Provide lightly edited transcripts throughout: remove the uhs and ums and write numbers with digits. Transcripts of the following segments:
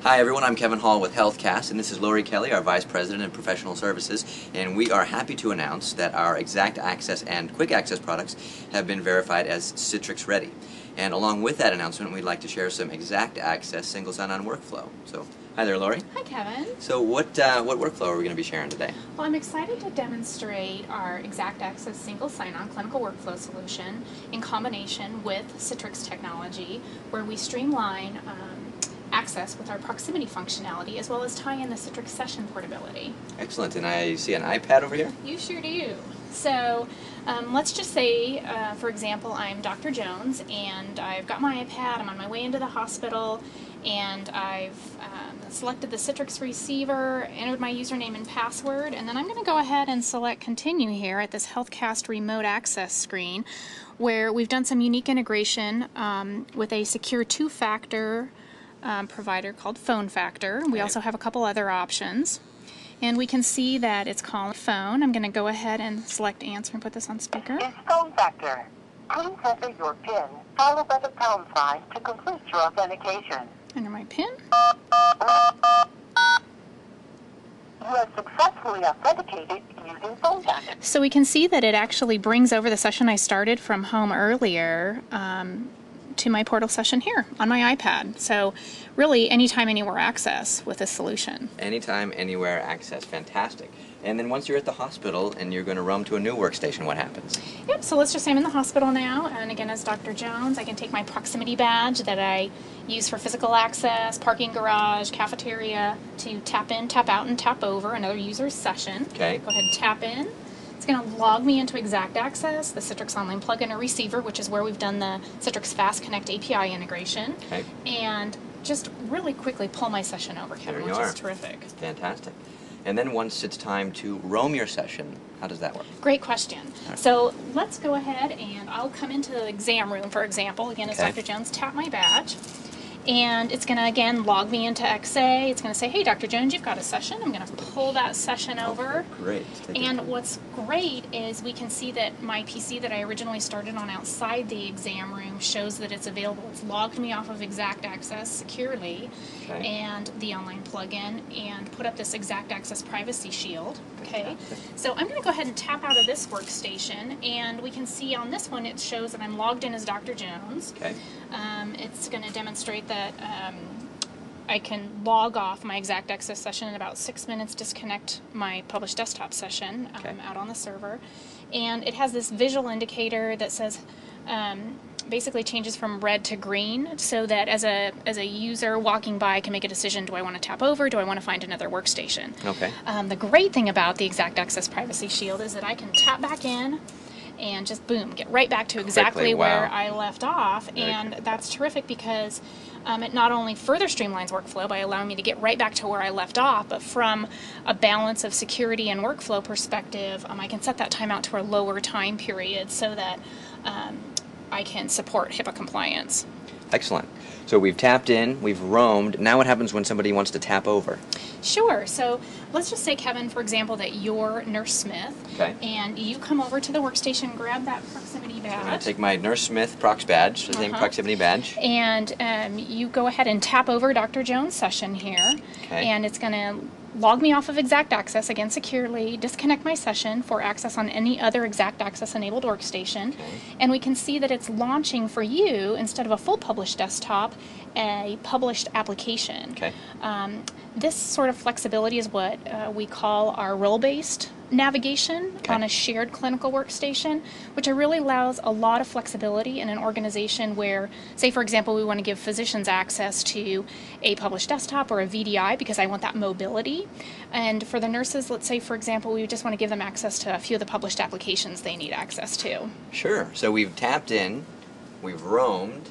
Hi everyone, I'm Kevin Hall with Healthcast, and this is Lori Kelly, our Vice President of Professional Services, and we are happy to announce that our eXactACCESS and Quick Access products have been verified as Citrix Ready. And along with that announcement, we'd like to share some eXactACCESS single sign-on workflow. So, hi there, Lori. Hi, Kevin. So what workflow are we going to be sharing today? Well, I'm excited to demonstrate our eXactACCESS single sign-on clinical workflow solution in combination with Citrix technology, where we streamline access with our proximity functionality, as well as tie in the Citrix session portability. Excellent, and I see an iPad over here? You sure do. So let's just say, for example, I'm Dr. Jones, and I've got my iPad, I'm on my way into the hospital, and I've selected the Citrix receiver, entered my username and password, and then I'm going to go ahead and select Continue here at this Healthcast remote access screen, where we've done some unique integration with a secure two-factor provider called Phone Factor. We also have a couple other options. And we can see that it's calling phone. I'm going to go ahead and select answer and put this on speaker. It's Phone Factor. Please enter your PIN, followed by the pound sign to complete your authentication. Enter my PIN. You have successfully authenticated using Phone Factor. So we can see that it actually brings over the session I started from home earlier to my portal session here on my iPad. So really anytime, anywhere access with this solution. Anytime, anywhere access. Fantastic. And then once you're at the hospital and you're going to roam to a new workstation, what happens? Yep, so let's just say I'm in the hospital now, and again, as Dr. Jones, I can take my proximity badge that I use for physical access, parking garage, cafeteria, to tap in, tap out, and tap over another user's session. Okay. Go ahead and tap in. It's going to log me into eXactACCESS, the Citrix Online Plugin or Receiver, which is where we've done the Citrix Fast Connect API integration. Okay. And just really quickly pull my session over, Kevin, which is terrific. Fantastic. And then once it's time to roam your session, how does that work? Great question. Right. So let's go ahead and I'll come into the exam room, for example, again as Dr. Jones, tap my badge. And it's going to, again, log me into XA. It's going to say, hey, Dr. Jones, you've got a session. I'm going to pull that session over. Great. And what's great is we can see that my PC that I originally started on outside the exam room shows that it's available. It's logged me off of eXactACCESS securely and the online plugin, and put up this eXactACCESS privacy shield. Okay. So I'm going to go ahead and tap out of this workstation, and we can see on this one it shows that I'm logged in as Dr. Jones. Okay. It's going to demonstrate that I can log off my eXactACCESS session in about 6 minutes, disconnect my published desktop session out on the server, and it has this visual indicator that says basically changes from red to green, so that as a user walking by, I can make a decision: do I want to tap over? Do I want to find another workstation? Okay. The great thing about the eXactACCESS Privacy Shield is that I can tap back in and just boom, get right back to exactly where I left off. And that's terrific because it not only further streamlines workflow by allowing me to get right back to where I left off, but from a balance of security and workflow perspective, I can set that timeout to a lower time period so that I can support HIPAA compliance. Excellent. So we've tapped in, we've roamed. Now what happens when somebody wants to tap over? Sure. So let's just say, Kevin, for example, that you're Nurse Smith, and you come over to the workstation, grab that proximity badge. I'm going to take my Nurse Smith Prox badge, the same proximity badge. And you go ahead and tap over Dr. Jones' session here, and it's going to log me off of eXactACCESS, again securely, disconnect my session for access on any other eXactACCESS enabled workstation, and we can see that it's launching for you, instead of a full published desktop, a published application. This sort of flexibility is what we call our role-based navigation on a shared clinical workstation, which really allows a lot of flexibility in an organization where, say for example, we want to give physicians access to a published desktop or a VDI because I want that mobility. And for the nurses, let's say for example, we just want to give them access to a few of the published applications they need access to. Sure. So we've tapped in, we've roamed,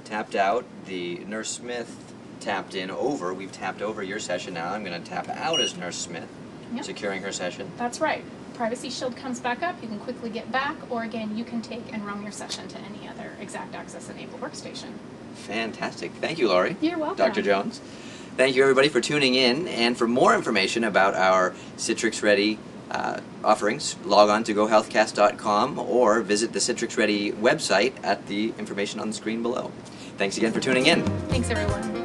tapped out, the Nurse Smith tapped in over, we've tapped over your session now. I'm going to tap out as Nurse Smith. Securing her session. That's right. Privacy Shield comes back up. You can quickly get back, or again, you can take and roam your session to any other eXactACCESS enabled workstation. Fantastic. Thank you, Lori. You're welcome. Dr. Jones. Thank you, everybody, for tuning in. And for more information about our Citrix Ready offerings, log on to gohealthcast.com or visit the Citrix Ready website at the information on the screen below. Thanks again for tuning in. Thanks, everyone.